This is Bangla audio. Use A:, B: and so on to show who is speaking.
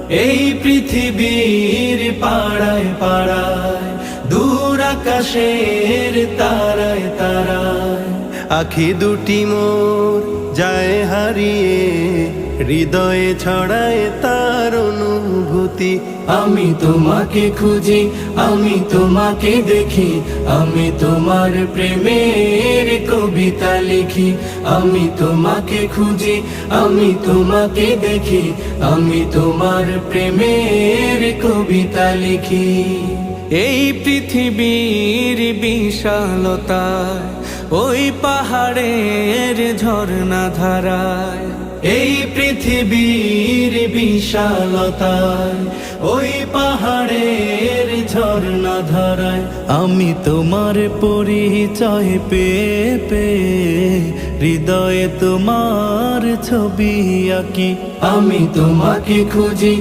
A: এই পৃথিবীর পাড়ায় পাড়ায়, দূর আকাশের তারায় তারায়, আখি দুটি মোর যায় হারিয়ে, হৃদয়ে ছড়ায় তার অনুভূতি। আমি তোমাকে খুঁজি, আমি তোমাকে দেখি, আমি তোমার প্রেমের কবিতা লিখি। আমি তোমাকে খুঁজি, আমি তোমাকে দেখি, আমি তোমার প্রেমের কবিতা লিখি। এই পৃথিবীর বিশালতায়, ওই পাহাড়ের ঝর্ণা ধারায়, এই পৃথিবীর বিশালতায়, ওই পাহাড়ের ঝর্ণা ধারায়, আমি তোমার পরিচয় পেয়ে পেয়ে, হৃদয়ে তোমার ছবি আঁকি। আমি তোমাকে খুঁজি।